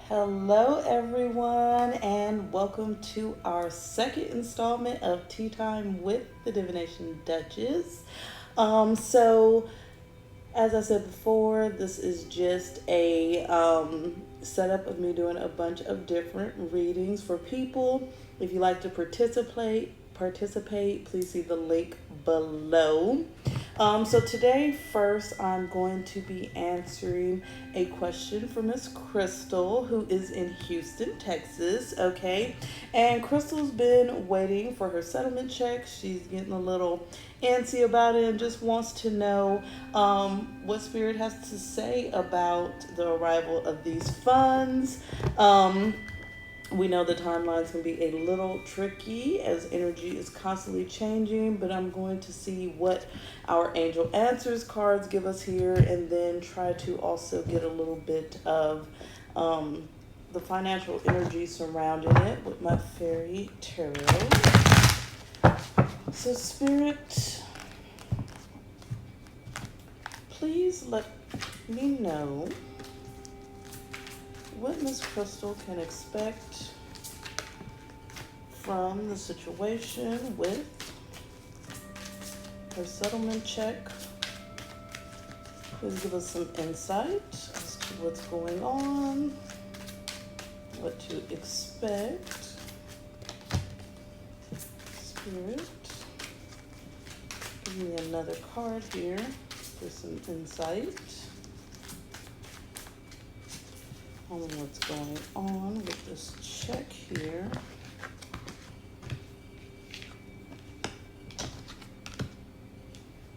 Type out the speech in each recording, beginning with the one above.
Hello, everyone, and welcome to our second installment of Tea Time with the Divination Duchess. So, as I said before, this is just a setup of me doing a bunch of different readings for people. If you like to participate, please see the link below. So today, first, I'm going to be answering a question from Miss Crystal, who is in Houston, Texas. Okay, and Crystal's been waiting for her settlement check. She's getting a little antsy about it and just wants to know what Spirit has to say about the arrival of these funds. We know the timelines can be a little tricky as energy is constantly changing, but I'm going to see what our angel answers cards give us here and then try to also get a little bit of the financial energy surrounding it with my fairy tarot. So, Spirit, please let me know what Miss Crystal can expect from the situation with her settlement check. Please give us some insight as to what's going on, what to expect. Spirit, give me another card here for some insight on what's going on with this check here.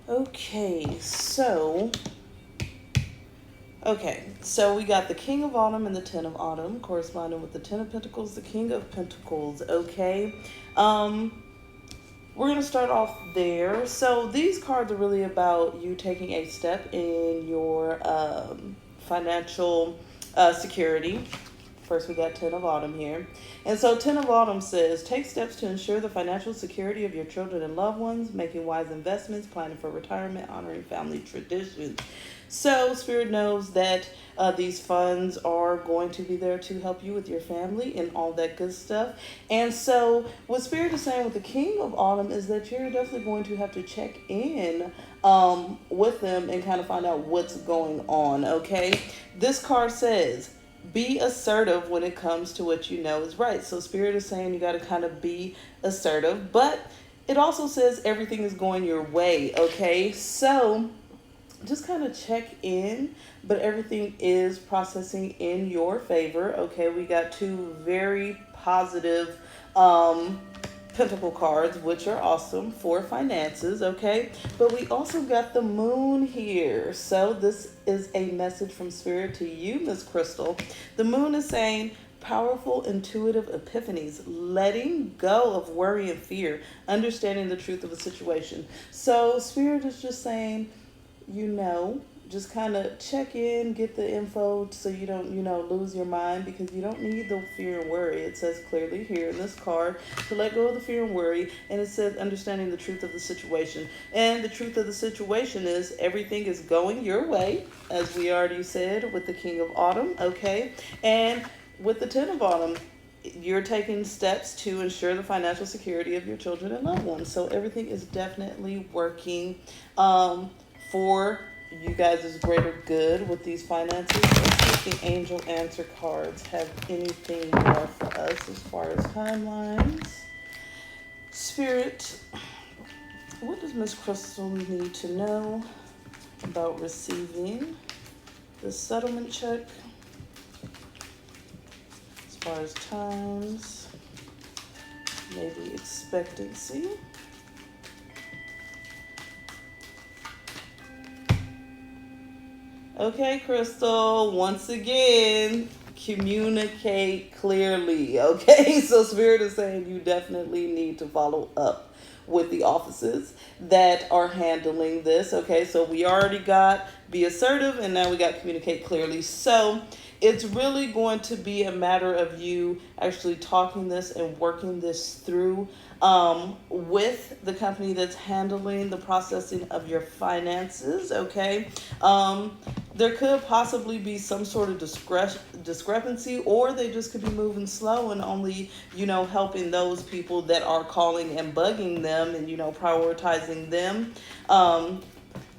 Okay, so we got the King of Autumn and the Ten of Autumn, corresponding with the Ten of Pentacles, the King of Pentacles. Okay, we're gonna start off there. So these cards are really about you taking a step in your financial security. First, we got Ten of Autumn here. And so Ten of Autumn says, take steps to ensure the financial security of your children and loved ones, making wise investments, planning for retirement, honoring family traditions. So Spirit knows that these funds are going to be there to help you with your family and all that good stuff. And so what Spirit is saying with the King of Autumn is that you're definitely going to have to check in with them and kind of find out what's going on, okay? This card says, be assertive when it comes to what you know is right. So Spirit is saying you got to kind of be assertive, but it also says everything is going your way, okay? So just kind of check in, but everything is processing in your favor, okay? We got two very positive Pentacle cards, which are awesome for finances, okay? But we also got the Moon here. So this is a message from Spirit to you, Miss Crystal. The Moon is saying powerful, intuitive epiphanies, letting go of worry and fear, understanding the truth of a situation. So Spirit is just saying, just kind of check in, get the info so you don't, lose your mind, because you don't need the fear and worry. It says clearly here in this card to let go of the fear and worry, and it says understanding the truth of the situation. And the truth of the situation is everything is going your way, as we already said with the King of Autumn, okay? And with the Ten of Autumn, you're taking steps to ensure the financial security of your children and loved ones. So everything is definitely working for you guys' greater good with these finances. Let's see if the angel answer cards have anything more for us as far as timelines. Spirit, what does Miss Crystal need to know about receiving the settlement check as far as times, maybe expectancy? Okay, Crystal, once again, communicate clearly, okay? So Spirit is saying you definitely need to follow up with the offices that are handling this, okay? So we already got be assertive, and now we got communicate clearly. So it's really going to be a matter of you actually talking this and working this through with the company that's handling the processing of your finances, okay? There could possibly be some sort of discrepancy, or they just could be moving slow and only, helping those people that are calling and bugging them and, prioritizing them.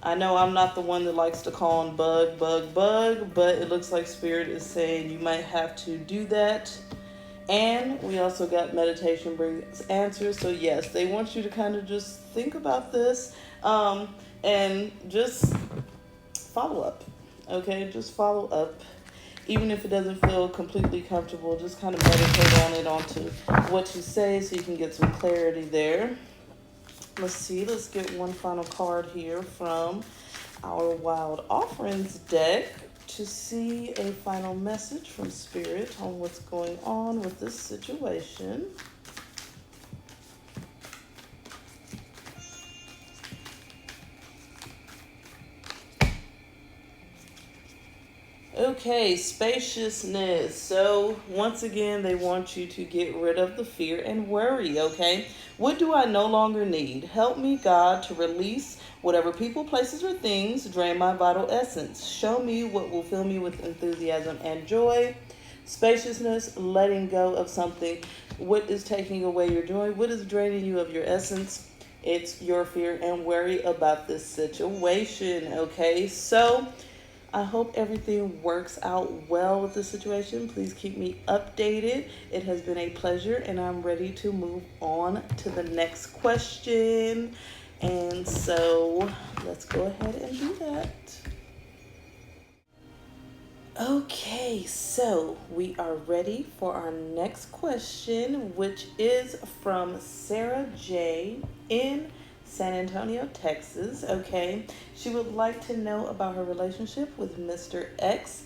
I know I'm not the one that likes to call and bug, but it looks like Spirit is saying you might have to do that. And we also got meditation brings answers. So yes, they want you to kind of just think about this and just follow up. Okay, just follow up. Even if it doesn't feel completely comfortable, just kind of meditate on it, onto what you say, so you can get some clarity there. Let's see, let's get one final card here from our Wild Offerings deck to see a final message from Spirit on what's going on with this situation. Okay, spaciousness. So once again, they want you to get rid of the fear and worry, okay? What do I no longer need? Help me, God, to release whatever people, places, or things drain my vital essence. Show me what will fill me with enthusiasm and joy. Spaciousness, letting go of something. What is taking away your joy? What is draining you of your essence? It's your fear and worry about this situation, okay? So I hope everything works out well with the situation. Please keep me updated. It has been a pleasure, and I'm ready to move on to the next question. And so let's go ahead and do that. Okay, so we are ready for our next question, which is from Sarah J. in San Antonio, Texas. Okay, she would like to know about her relationship with Mr. X.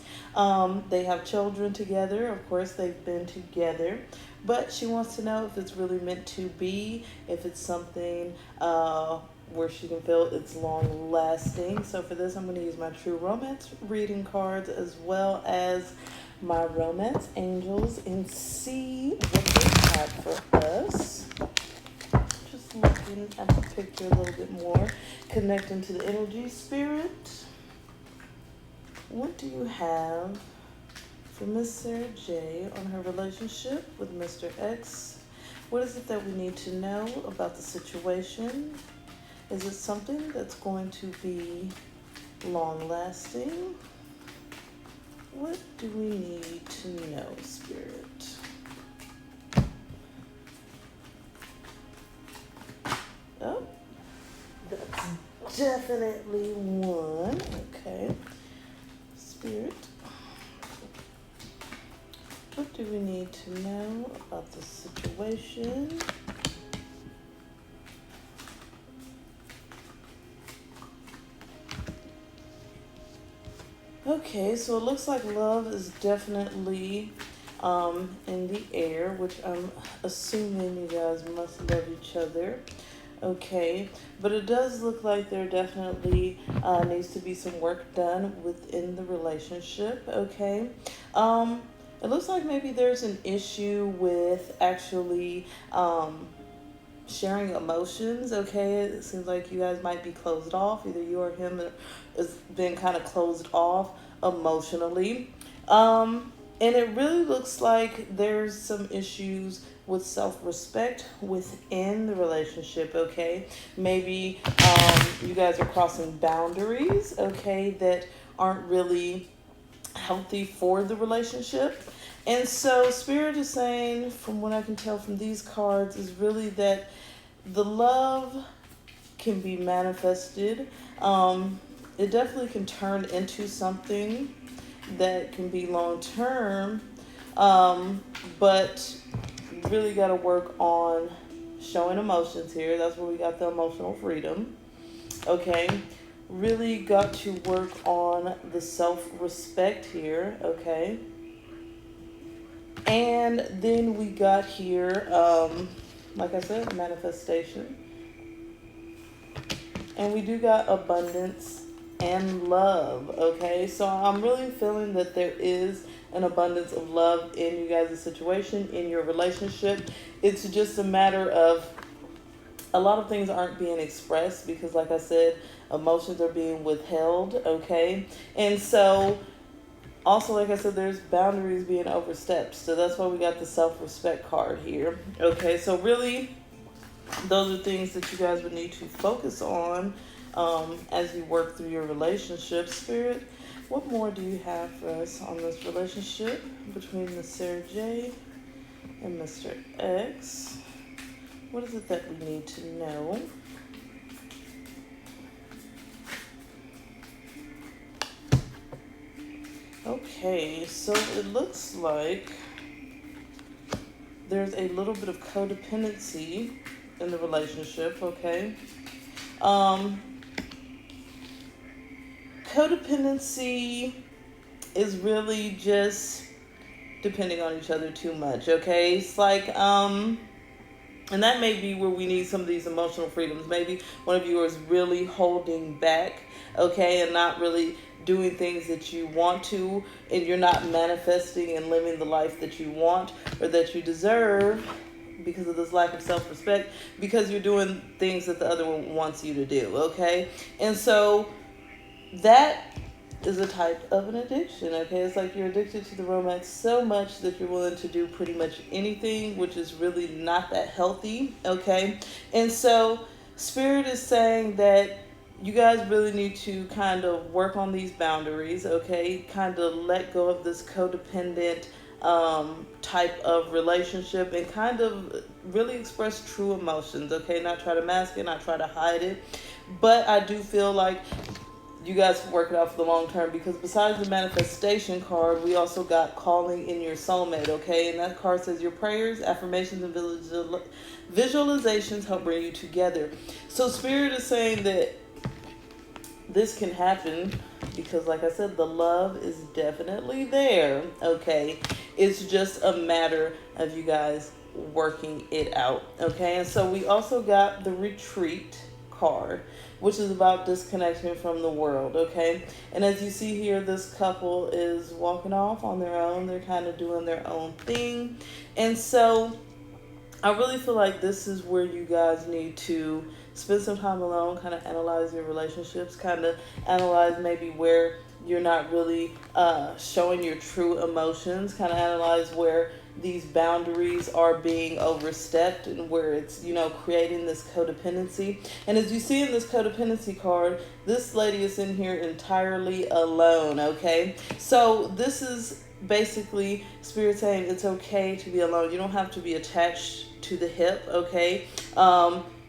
They have children together. Of course, they've been together, but she wants to know if it's really meant to be, if it's something where she can feel it's long lasting. So for this, I'm going to use my true romance reading cards as well as my romance angels and see what they have for us. Just looking at the picture a little bit more, connecting to the energy. Spirit, what do you have for Miss Sarah J on her relationship with Mr. X? What is it that we need to know about the situation? Is it something that's going to be long lasting? What do we need to know, Spirit? Oh, that's definitely one. Okay. Spirit, what do we need to know about the situation? Okay, so it looks like love is definitely in the air, which I'm assuming you guys must love each other. Okay, but it does look like there definitely needs to be some work done within the relationship. Okay, it looks like maybe there's an issue with actually sharing emotions. Okay, it seems like you guys might be closed off. Either you or him has been kind of closed off emotionally. And it really looks like there's some issues with self-respect within the relationship. Okay, maybe you guys are crossing boundaries, okay, that aren't really healthy for the relationship. And so Spirit is saying, from what I can tell from these cards, is really that the love can be manifested. It definitely can turn into something that can be long term, but you really got to work on showing emotions here. That's where we got the emotional freedom. Okay, really got to work on the self-respect here. Okay, and then we got here, like I said, manifestation. And we do got abundance and love. Okay, so I'm really feeling that there is an abundance of love in you guys' situation, in your relationship. It's just a matter of a lot of things aren't being expressed because, like I said, emotions are being withheld. Okay, and so also, like I said, there's boundaries being overstepped. So that's why we got the self-respect card here. Okay, so really, those are things that you guys would need to focus on as you work through your relationship. Spirit, what more do you have for us on this relationship between Miss Sarah J and Mr. X? What is it that we need to know? Okay, so it looks like there's a little bit of codependency in the relationship, okay? Codependency is really just depending on each other too much, okay? It's like, and that may be where we need some of these emotional freedoms. Maybe one of you is really holding back, okay, and not really doing things that you want to, and you're not manifesting and living the life that you want or that you deserve because of this lack of self-respect, because you're doing things that the other one wants you to do, okay? And so that is a type of an addiction, okay? It's like you're addicted to the romance so much that you're willing to do pretty much anything, which is really not that healthy, okay? And so Spirit is saying that you guys really need to kind of work on these boundaries, okay? Kind of let go of this codependent type of relationship and kind of really express true emotions, okay? Not try to mask it, not try to hide it. But I do feel like you guys can work it out for the long term, because besides the manifestation card, we also got calling in your soulmate, okay? And that card says your prayers, affirmations, and visualizations help bring you together. So Spirit is saying that this can happen because, like I said, the love is definitely there, okay? It's just a matter of you guys working it out, okay? And so we also got the retreat card, which is about disconnection from the world, okay? And as you see here, this couple is walking off on their own. They're kind of doing their own thing. And so I really feel like this is where you guys need to spend some time alone, kind of analyze your relationships, kind of analyze maybe where you're not really showing your true emotions, kind of analyze where these boundaries are being overstepped and where it's, you know, creating this codependency. And as you see in this codependency card, this lady is in here entirely alone, okay? So this is basically Spirit saying it's okay to be alone. You don't have to be attached to the hip, okay?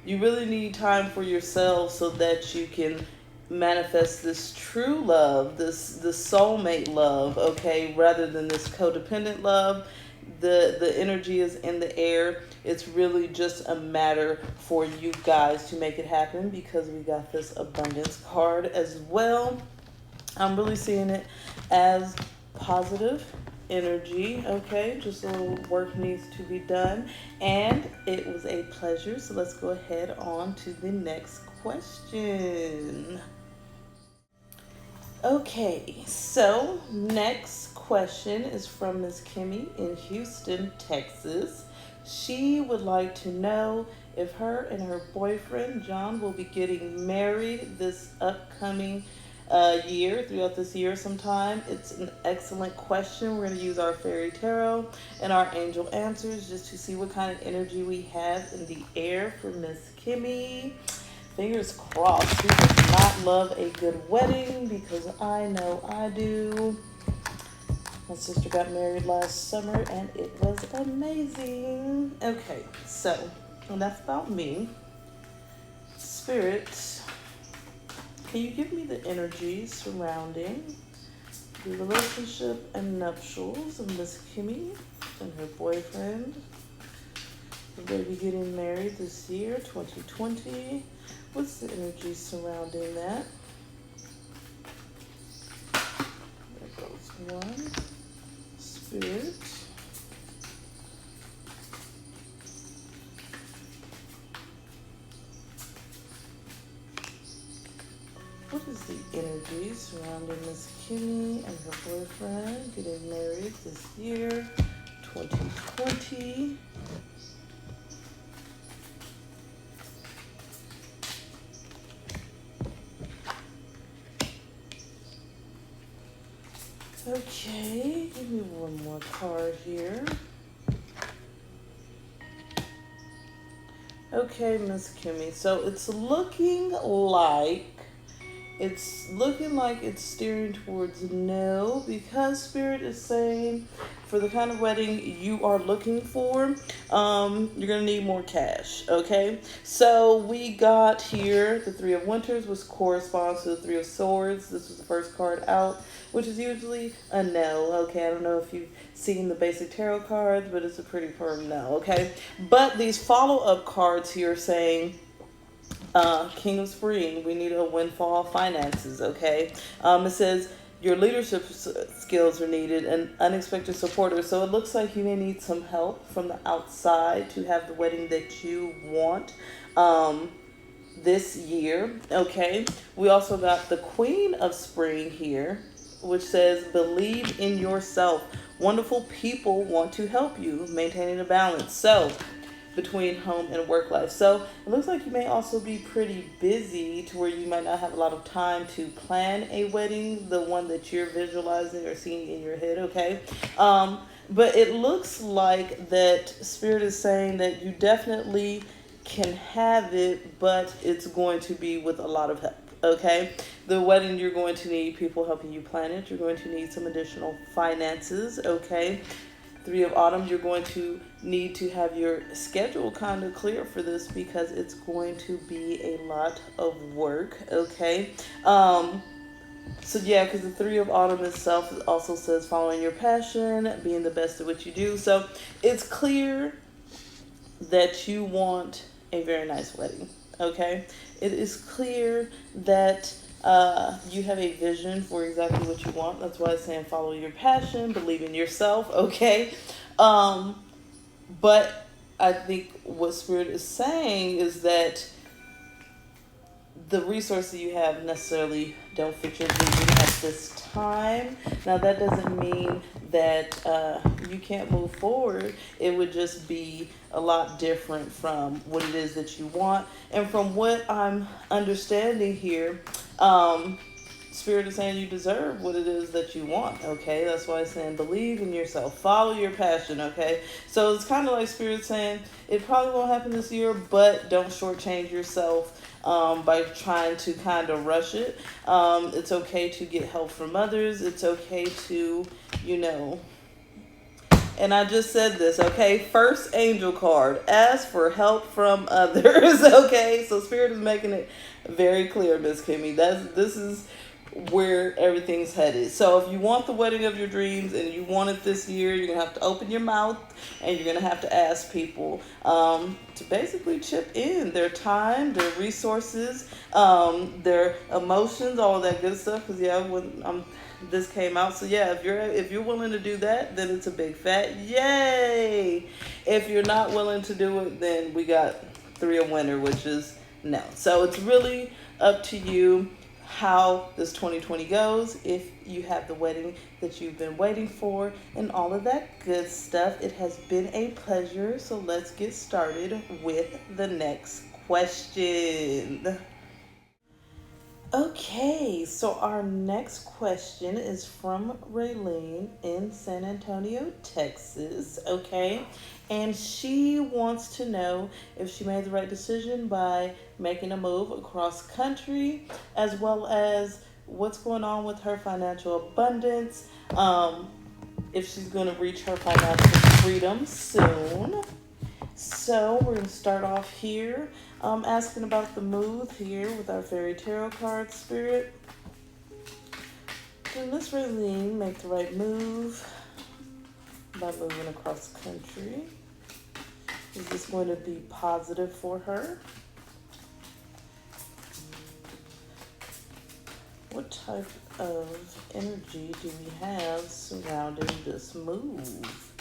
You really need time for yourself so that you can manifest this true love, this soulmate love, okay, rather than this codependent love. The energy is in the air. It's really just a matter for you guys to make it happen, because we got this abundance card as well. I'm really seeing it as positive energy, okay? Just a little work needs to be done, and it was a pleasure. So let's go ahead on to the next question. Okay, so next question is from Miss Kimmy in Houston, Texas. She would like to know if her and her boyfriend John will be getting married this upcoming year, throughout this year sometime. It's an excellent question. We're going to use our fairy tarot and our angel answers just to see what kind of energy we have in the air for Miss Kimmy. Fingers crossed. Who does not love a good wedding? Because I know I do. My sister got married last summer and it was amazing. Okay, so enough about me. Spirit, can you give me the energies surrounding the relationship and nuptials of Miss Kimmy and her boyfriend? Will they be getting married this year, 2020? What's the energy surrounding that? There goes one. Spirit. What is the energy energy surrounding Miss Kimmy and her boyfriend getting married this year, 2020. Okay, give me one more card here. Okay, Miss Kimmy. So it's looking like it's steering towards no, because Spirit is saying for the kind of wedding you are looking for, you're gonna need more cash. Okay, so we got here the Three of Winters, which corresponds to the Three of Swords. This was the first card out, which is usually a no. Okay, I don't know if you've seen the basic tarot cards, but it's a pretty firm no. Okay, but these follow-up cards here saying King of Spring, we need a windfall finances. Okay, it says your leadership skills are needed and unexpected supporters. So it looks like you may need some help from the outside to have the wedding that you want this year. Okay, we also got the Queen of Spring here, which says believe in yourself. Wonderful people want to help you, maintaining a balance. So between home and work life. So it looks like you may also be pretty busy to where you might not have a lot of time to plan a wedding, the one that you're visualizing or seeing in your head. Okay, but it looks like that Spirit is saying that you definitely can have it, but it's going to be with a lot of help. Okay, the wedding, you're going to need people helping you plan it. You're going to need some additional finances. Okay, Three of Autumn, you're going to need to have your schedule kind of clear for this, because it's going to be a lot of work. Okay, so yeah, because the Three of Autumn itself also says following your passion, being the best at what you do. So it's clear that you want a very nice wedding. Okay, it is clear that you have a vision for exactly what you want. That's why it's saying follow your passion, believe in yourself. Okay, but I think what Spirit is saying is that the resources you have necessarily don't fit your vision at this time. Now, that doesn't mean that you can't move forward. It would just be a lot different from what it is that you want. And from what I'm understanding here, Spirit is saying you deserve what it is that you want. Okay, that's why it's saying believe in yourself, follow your passion. Okay, so it's kind of like Spirit saying it probably won't happen this year, but don't shortchange yourself by trying to kind of rush it. It's okay to get help from others. It's okay to, and I just said this, okay? First angel card, ask for help from others. Okay, so Spirit is making it very clear, Miss Kimmy. This is where everything's headed. So if you want the wedding of your dreams and you want it this year, you're gonna have to open your mouth and you're gonna have to ask people to basically chip in their time, their resources, their emotions, all of that good stuff. Because when this came out, so yeah, if you're willing to do that, then it's a big fat yay. If you're not willing to do it, then we got Three of Winter, which is no. So it's really up to you how this 2020 goes, if you have the wedding that you've been waiting for, and all of that good stuff. It has been a pleasure. So let's get started with the next question. Okay, so our next question is from Raylene in San Antonio, Texas. Okay, and she wants to know if she made the right decision by making a move across country, as well as what's going on with her financial abundance, if she's going to reach her financial freedom soon. So we're going to start off here, asking about the move here with our Fairy Tarot card, Spirit. Can Miss Raylene make the right move by moving across country? Is this going to be positive for her? What type of energy do we have surrounding this move?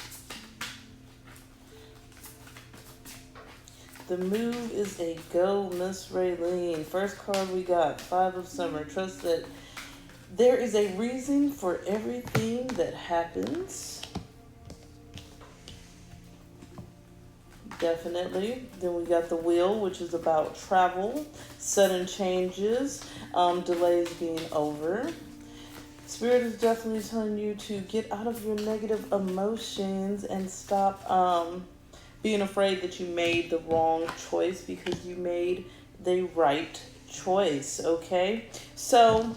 The move is a go, Miss Raylene. First card we got, Five of Summer. Trust that There is a reason for everything that happens. Definitely. Then we got the wheel, which is about travel, sudden changes, delays being over. Spirit is definitely telling you to get out of your negative emotions and stop being afraid that you made the wrong choice, because you made the right choice, okay? So,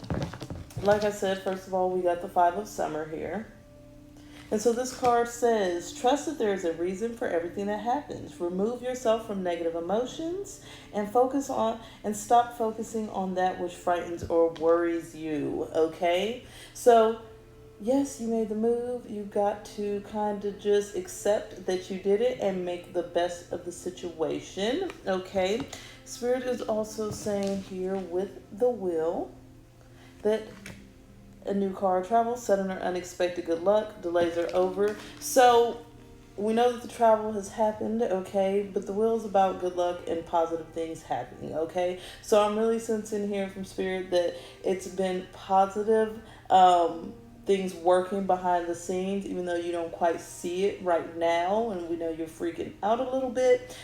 like I said, first of all, we got the Five of Summer here. And so this card says, trust that there is a reason for everything that happens. Remove yourself from negative emotions and stop focusing on that which frightens or worries you, okay? So, yes, you made the move. You got to kind of just accept that you did it and make the best of the situation, okay? Spirit is also saying here with the wheel that a new car, travel, sudden or unexpected good luck, delays are over. So we know that the travel has happened, okay, but the wheel is about good luck and positive things happening, okay? So I'm really sensing here from Spirit that it's been positive things working behind the scenes, even though you don't quite see it right now, and we know you're freaking out a little bit.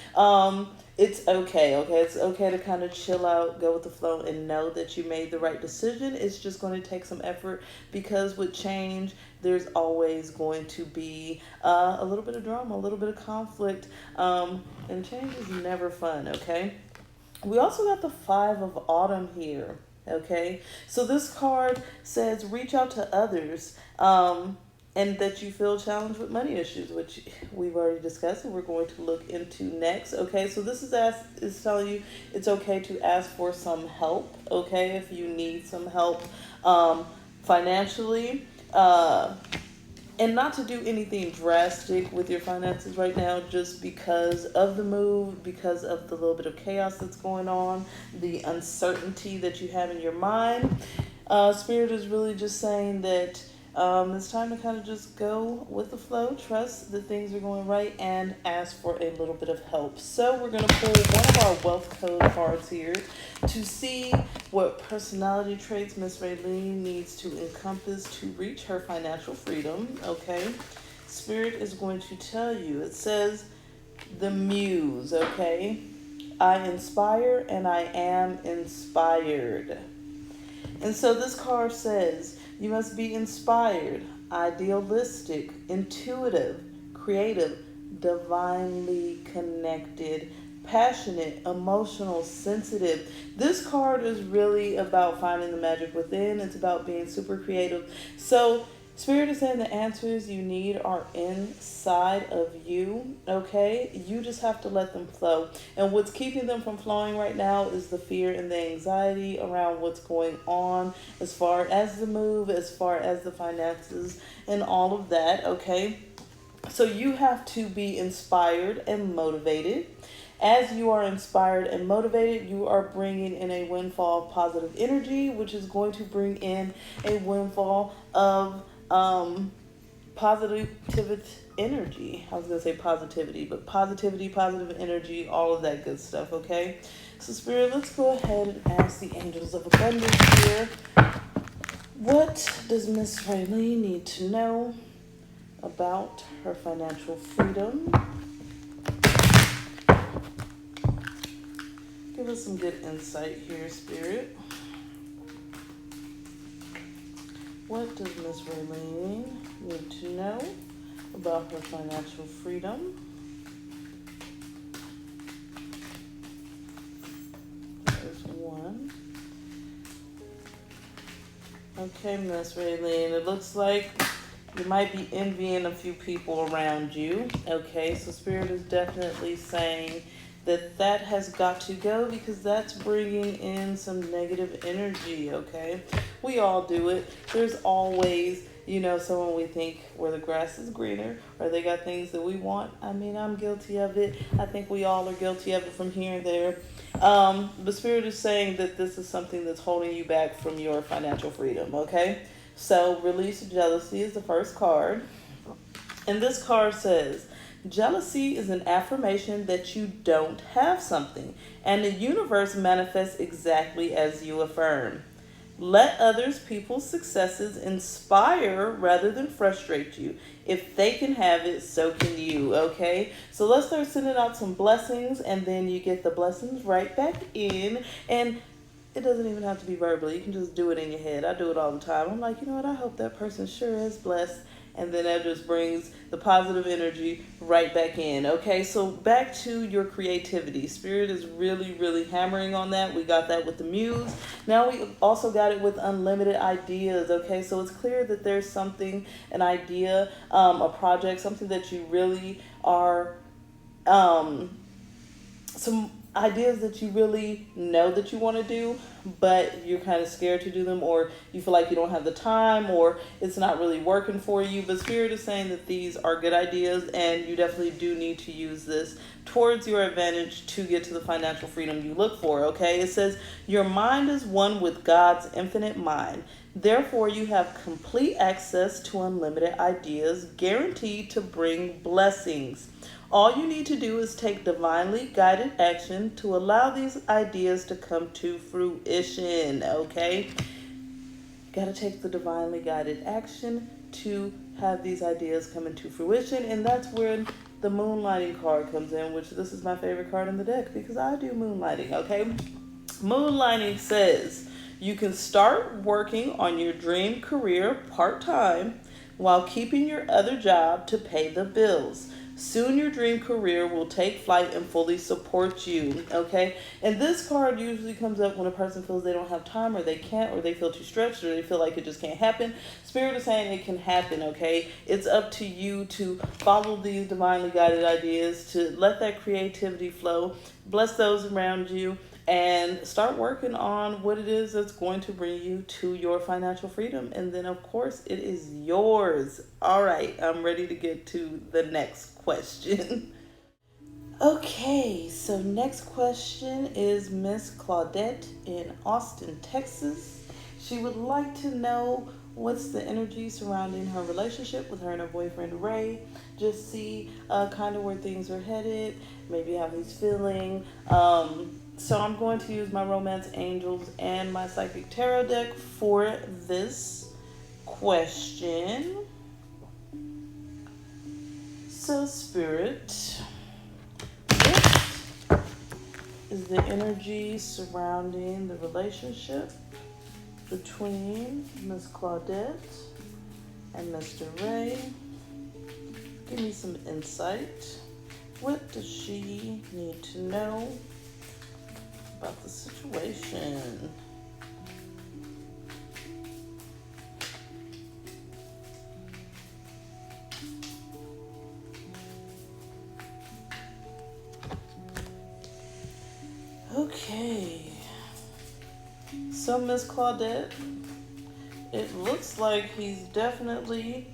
It's okay, okay? It's okay to kind of chill out, go with the flow, and know that you made the right decision. It's just going to take some effort, because with change, there's always going to be a little bit of drama, a little bit of conflict, and change is never fun, okay? We also got the Five of Autumn here. Okay, so this card says reach out to others, and that you feel challenged with money issues, which we've already discussed and we're going to look into next. Okay, so this is telling you it's okay to ask for some help. Okay, if you need some help financially, and not to do anything drastic with your finances right now, just because of the move, because of the little bit of chaos that's going on, the uncertainty that you have in your mind. Spirit is really just saying that it's time to kind of just go with the flow, trust that things are going right, and ask for a little bit of help. So we're going to pull one of our wealth code cards here to see what personality traits Miss Raylene needs to encompass to reach her financial freedom, okay? Spirit is going to tell you, it says the muse, okay? I inspire and I am inspired. And so this card says, you must be inspired, idealistic, intuitive, creative, divinely connected, passionate, emotional, sensitive. This card is really about finding the magic within. It's about being super creative. So Spirit is saying the answers you need are inside of you, okay? You just have to let them flow. And what's keeping them from flowing right now is the fear and the anxiety around what's going on as far as the move, as far as the finances and all of that, okay? So you have to be inspired and motivated. As you are inspired and motivated, you are bringing in a windfall of positive energy, which is going to bring in a windfall of positive energy. I was going to say positivity, but positivity, positive energy, all of that good stuff, okay? So Spirit, let's go ahead and ask the angels of abundance here. What does Miss Raylene need to know about her financial freedom? Give us some good insight here, Spirit. What does Miss Raylene need to know about her financial freedom? There's one. Okay, Miss Raylene, it looks like you might be envying a few people around you. Okay, so Spirit is definitely saying that has got to go, because that's bringing in some negative energy, okay? We all do it. There's always, someone we think where the grass is greener, or they got things that we want. I mean, I'm guilty of it. I think we all are guilty of it from here and there. But Spirit is saying that this is something that's holding you back from your financial freedom, okay? So release jealousy is the first card. And this card says, jealousy is an affirmation that you don't have something, and the universe manifests exactly as you affirm. Let others people's successes inspire rather than frustrate you. If they can have it, so can you. Okay, so let's start sending out some blessings, and then you get the blessings right back in. And it doesn't even have to be verbally. You can just do it in your head. I do it all the time. I'm like, you know what? I hope that person sure is blessed. And then that just brings the positive energy right back in. Okay, so back to your creativity. Spirit is really, really hammering on that. We got that with the muse. Now we also got it with unlimited ideas. Okay, so it's clear that there's something, an idea, a project, something that you really are, some ideas that you really know that you want to do, but you're kind of scared to do them, or you feel like you don't have the time, or it's not really working for you. But Spirit is saying that these are good ideas, and you definitely do need to use this towards your advantage to get to the financial freedom you look for. Okay, it says your mind is one with God's infinite mind. Therefore, you have complete access to unlimited ideas guaranteed to bring blessings. All you need to do is take divinely guided action to allow these ideas to come to fruition. Okay? Got to take the divinely guided action to have these ideas come into fruition. And that's where the moonlighting card comes in, which this is my favorite card in the deck because I do moonlighting. Okay? Moonlighting says you can start working on your dream career part-time while keeping your other job to pay the bills. Soon your dream career will take flight and fully support you. Okay? And this card usually comes up when a person feels they don't have time, or they can't, or they feel too stretched, or they feel like it just can't happen. Spirit is saying it can happen. Okay? It's up to you to follow these divinely guided ideas, to let that creativity flow, bless those around you, and start working on what it is that's going to bring you to your financial freedom. And then, of course, it is yours. All right, I'm ready to get to the next question. Okay, so next question is Miss Claudette in Austin, Texas. She would like to know what's the energy surrounding her relationship with her and her boyfriend Ray. Just see kind of where things are headed, maybe how he's feeling. So I'm going to use my Romance Angels and my Psychic Tarot deck for this question. So Spirit, this is the energy surrounding the relationship between Miss Claudette and Mr. Ray. Give me some insight. What does she need to know about the situation? Okay, so Miss Claudette, it looks like he's definitely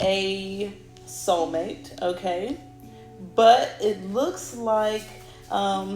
a soulmate, okay? But it looks like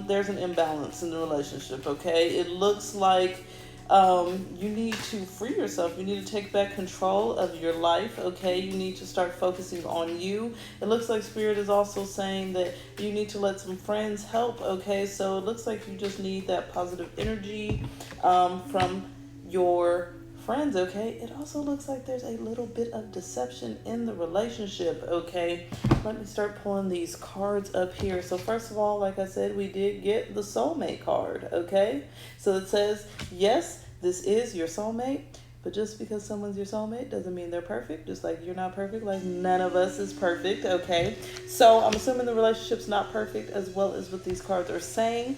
there's an imbalance in the relationship, okay? It looks like you need to free yourself. You need to take back control of your life, okay? You need to start focusing on you. It looks like Spirit is also saying that you need to let some friends help, okay? So it looks like you just need that positive energy from your friends, okay? It also looks like there's a little bit of deception in the relationship, okay? Let me start pulling these cards up here. So first of all, like I said, we did get the soulmate card, okay? So it says, yes, this is your soulmate, but just because someone's your soulmate doesn't mean they're perfect. Just like you're not perfect, like none of us is perfect, okay? So I'm assuming the relationship's not perfect as well as what these cards are saying.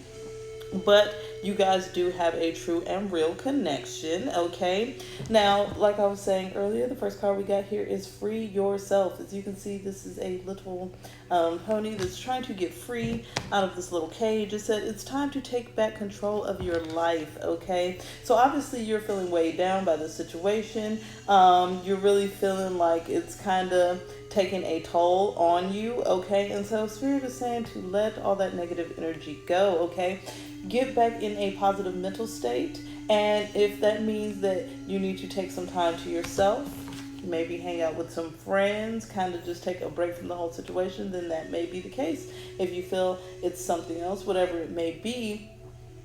But you guys do have a true and real connection, okay? Now, like I was saying earlier, the first card we got here is free yourself. As you can see, this is a little pony that's trying to get free out of this little cage. It said it's time to take back control of your life, okay? So obviously you're feeling weighed down by the situation. You're really feeling like it's kind of taking a toll on you, okay? And so Spirit is saying to let all that negative energy go, okay? Get back in a positive mental state, and if that means that you need to take some time to yourself, maybe hang out with some friends, kind of just take a break from the whole situation, then that may be the case. If you feel it's something else, whatever it may be,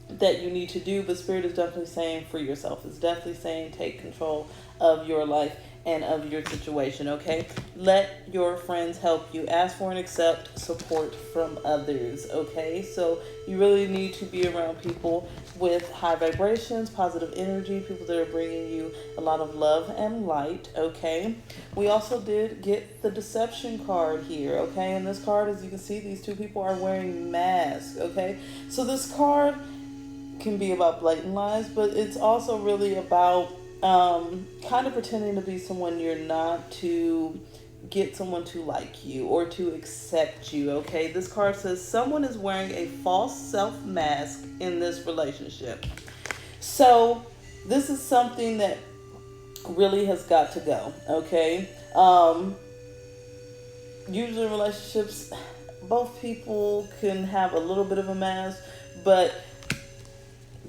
that you need to do, but Spirit is definitely saying free yourself. It's definitely saying take control of your life and of your situation, okay? Let your friends help you. Ask for and accept support from others, okay? So you really need to be around people with high vibrations, positive energy, people that are bringing you a lot of love and light, okay? We also did get the deception card here, okay? And this card, as you can see, these two people are wearing masks, okay? So this card can be about blatant lies, but it's also really about kind of pretending to be someone you're not to get someone to like you or to accept you, okay? This card says someone is wearing a false self mask in this relationship. So this is something that really has got to go, okay? Usually in relationships, both people can have a little bit of a mask, but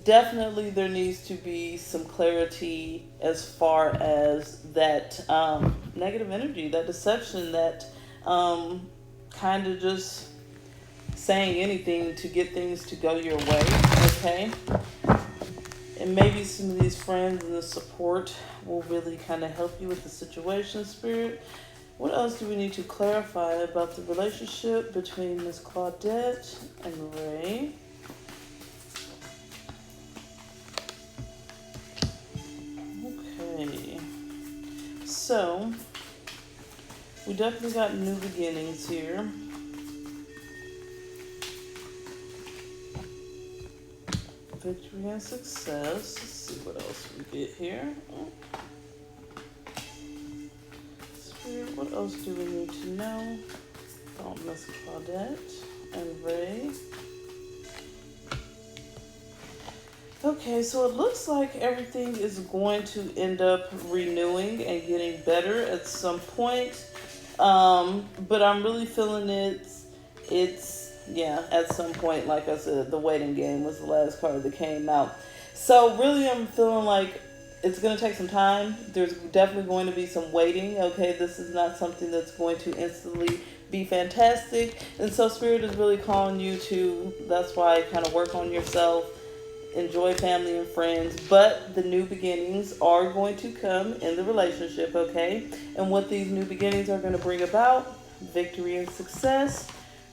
definitely there needs to be some clarity as far as that negative energy, that deception, that kind of just saying anything to get things to go your way, okay? And maybe some of these friends and the support will really kind of help you with the situation, Spirit. What else do we need to clarify about the relationship between Miss Claudette and Ray? Okay. So, we definitely got new beginnings here. Victory and success. Let's see what else we get here. Spirit, what else do we need to know about Miss Claudette and Ray? Okay, so it looks like everything is going to end up renewing and getting better at some point. But I'm really feeling it's at some point, like I said, the waiting game was the last card that came out. So really I'm feeling like it's going to take some time. There's definitely going to be some waiting. Okay, this is not something that's going to instantly be fantastic. And so Spirit is really calling you to, that's why kind of work on yourself, enjoy family and friends, but the new beginnings are going to come in the relationship, okay? And what these new beginnings are going to bring about: victory and success,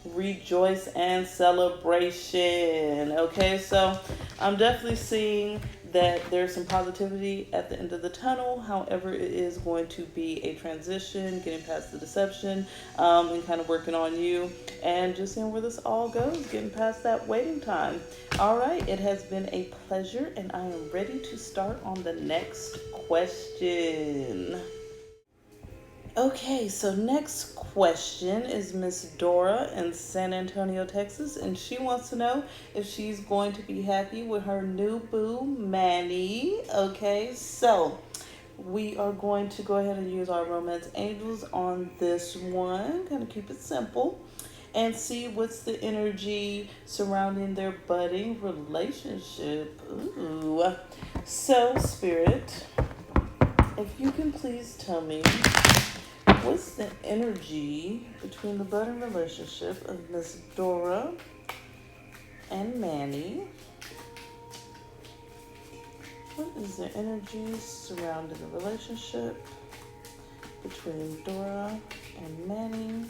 rejoice and celebration, okay? So I'm definitely seeing that there's some positivity at the end of the tunnel. However, it is going to be a transition, getting past the deception, and kind of working on you and just seeing where this all goes, getting past that waiting time. All right, it has been a pleasure, and I am ready to start on the next question. Okay, so next question is Miss Dora in San Antonio, Texas, and she wants to know if she's going to be happy with her new boo, Manny. Okay, so we are going to go ahead and use our romance angels on this one, kind of keep it simple, and see what's the energy surrounding their budding relationship. Ooh. So, Spirit, if you can please tell me, what's the energy between the budding relationship of Miss Dora and Manny? What is the energy surrounding the relationship between Dora and Manny?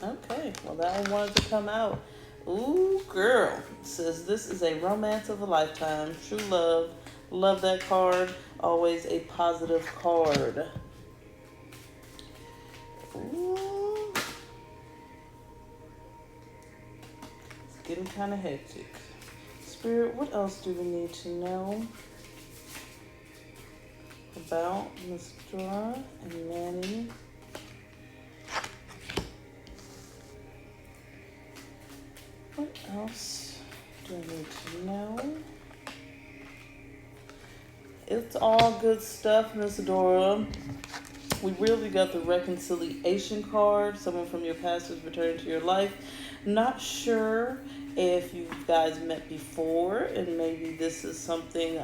Okay, well, that one wanted to come out. Ooh, girl. It says this is a romance of a lifetime. True love. Love that card. Always a positive card. Ooh. It's getting kind of hectic. Spirit, what else do we need to know about Miss Dora and Manny? What else do I need to know? It's all good stuff, Miss Dora. We really got the reconciliation card. Someone from your past is returning to your life. Not sure if you guys met before, and maybe this is something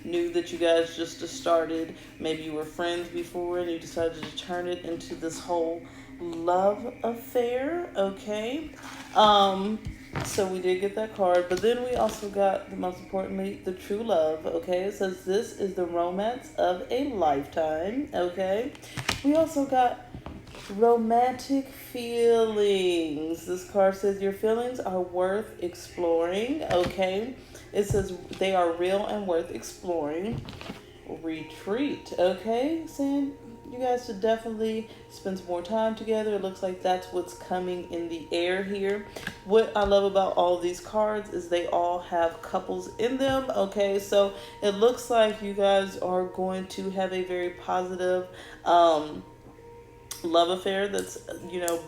new that you guys just started. Maybe you were friends before and you decided to turn it into this whole love affair. Okay. Um, so we did get that card, but then we also got, the most importantly, the true love. Okay, it says this is the romance of a lifetime. Okay, we also got romantic feelings. This card says your feelings are worth exploring. Okay, it says they are real and worth exploring. Retreat. Okay, saying you guys should definitely spend some more time together. It looks like that's what's coming in the air here. What I love about all these cards is they all have couples in them. Okay, so it looks like you guys are going to have a very positive love affair that's,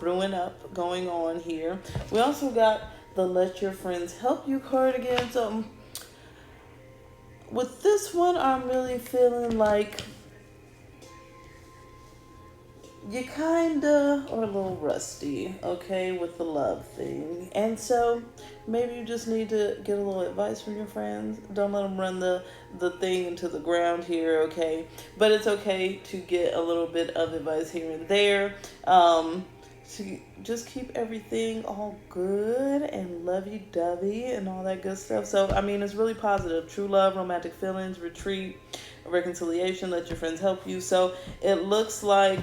brewing up, going on here. We also got the let your friends help you card again. So with this one, I'm really feeling like you kinda are a little rusty, okay, with the love thing. And so maybe you just need to get a little advice from your friends. Don't let them run the thing into the ground here, okay? But it's okay to get a little bit of advice here and there. To just keep everything all good and lovey-dovey and all that good stuff. So, I mean, it's really positive. True love, romantic feelings, retreat, reconciliation, let your friends help you. So it looks like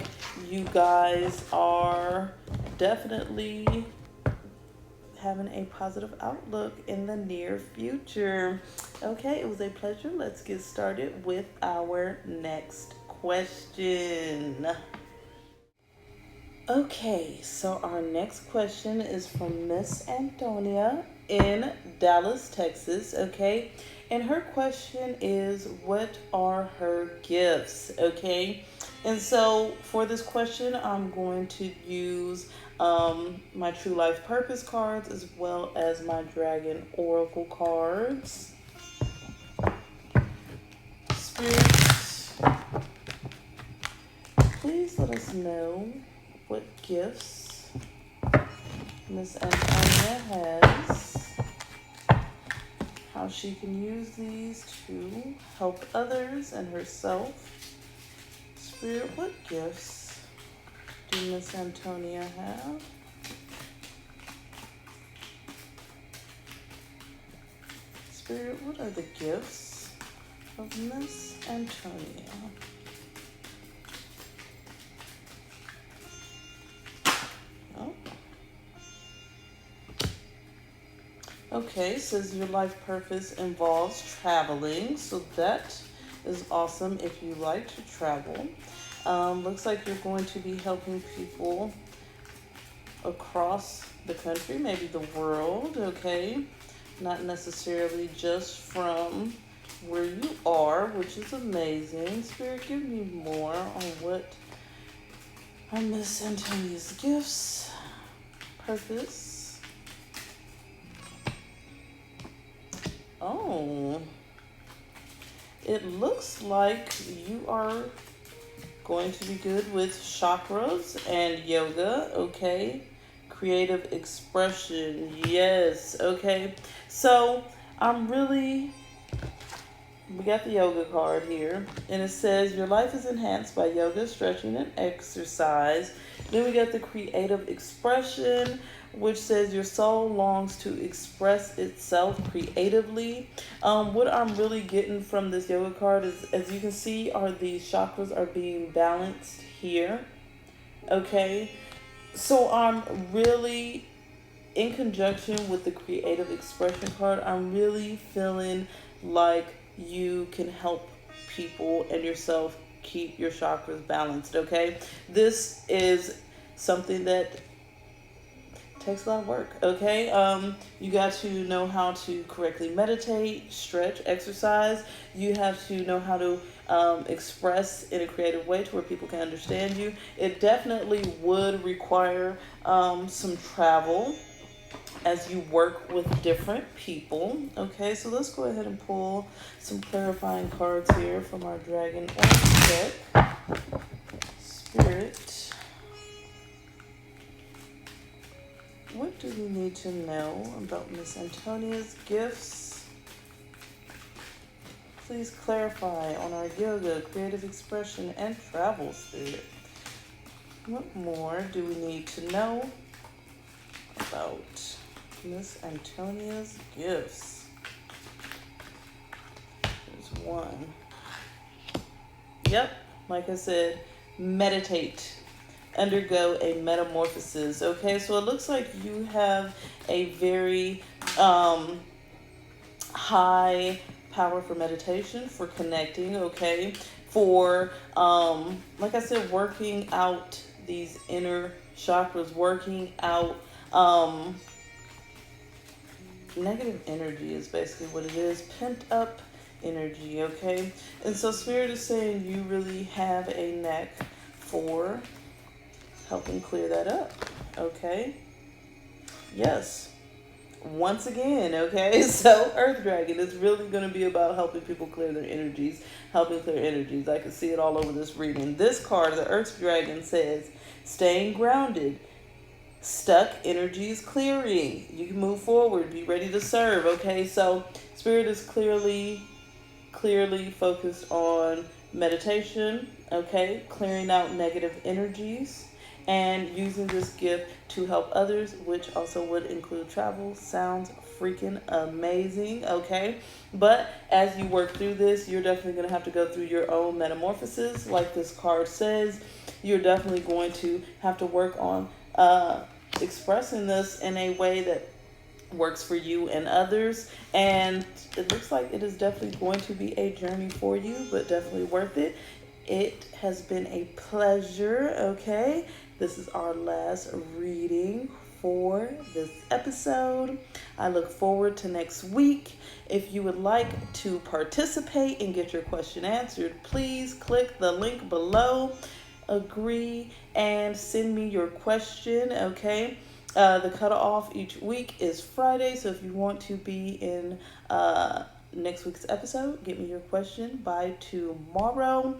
you guys are definitely having a positive outlook in the near future. Okay, it was a pleasure. Let's get started with our next question. Okay, so our next question is from Miss Antonia in Dallas, Texas. Okay, and her question is, what are her gifts? Okay, and so for this question, I'm going to use my True Life Purpose cards as well as my Dragon Oracle cards. Spirit, please let us know what gifts Miss Antonia has, how she can use these to help others and herself. Spirit, what gifts do Miss Antonia have? Spirit, what are the gifts of Miss Antonia? Okay, says your life purpose involves traveling, so that is awesome if you like to travel. Looks like you're going to be helping people across the country, maybe the world, okay? Not necessarily just from where you are, which is amazing. Spirit, give me more on what are Miss Antonia's gifts, purpose. Oh, it looks like you are going to be good with chakras and yoga, okay? Creative expression, yes, okay. So we got the yoga card here, and it says your life is enhanced by yoga, stretching, and exercise. Then we got the creative expression, which says your soul longs to express itself creatively. What I'm really getting from this yoga card is, as you can see, are the chakras are being balanced here. Okay, so I'm really, in conjunction with the creative expression card, I'm really feeling like you can help people and yourself keep your chakras balanced. Okay, this is something that takes a lot of work. Okay, you got to know how to correctly meditate, stretch, exercise. You have to know how to express in a creative way to where people can understand you. It definitely would require some travel as you work with different people. Okay, so let's go ahead and pull some clarifying cards here from our Dragon Oracle deck. Spirit, what do we need to know about Miss Antonia's gifts? Please clarify on our yoga, creative expression, and travel, Spirit. What more do we need to know about Miss Antonia's gifts? There's one. Yep, like I said, meditate. Undergo a metamorphosis. Okay, so it looks like you have a very high power for meditation, for connecting, okay, for like I said, working out these inner chakras, working out negative energy is basically what it is, pent up energy, okay? And so Spirit is saying you really have a knack for helping clear that up, okay? Yes. Once again, okay? So Earth Dragon is really going to be about helping people clear their energies, helping clear energies. I can see it all over this reading. This card, the Earth Dragon, says, staying grounded, stuck energies clearing. You can move forward, be ready to serve, okay? So Spirit is clearly focused on meditation, okay? Clearing out negative energies and using this gift to help others, which also would include travel. Sounds freaking amazing, okay? But as you work through this, you're definitely going to have to go through your own metamorphosis. Like this card says, you're definitely going to have to work on expressing this in a way that works for you and others, and it looks like it is definitely going to be a journey for you, but definitely worth it. It has been a pleasure, okay? This is our last reading for this episode. I look forward to next week. If you would like to participate and get your question answered, please click the link below, agree, and send me your question, okay? The cutoff each week is Friday, so if you want to be in next week's episode, get me your question by tomorrow.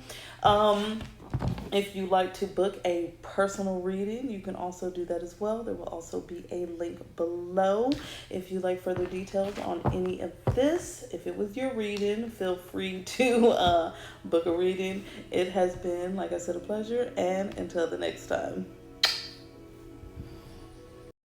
If you like to book a personal reading, you can also do that as well. There will also be a link below. If you like further details on any of this, if it was your reading, feel free to book a reading. It has been, like I said, a pleasure, and until the next time.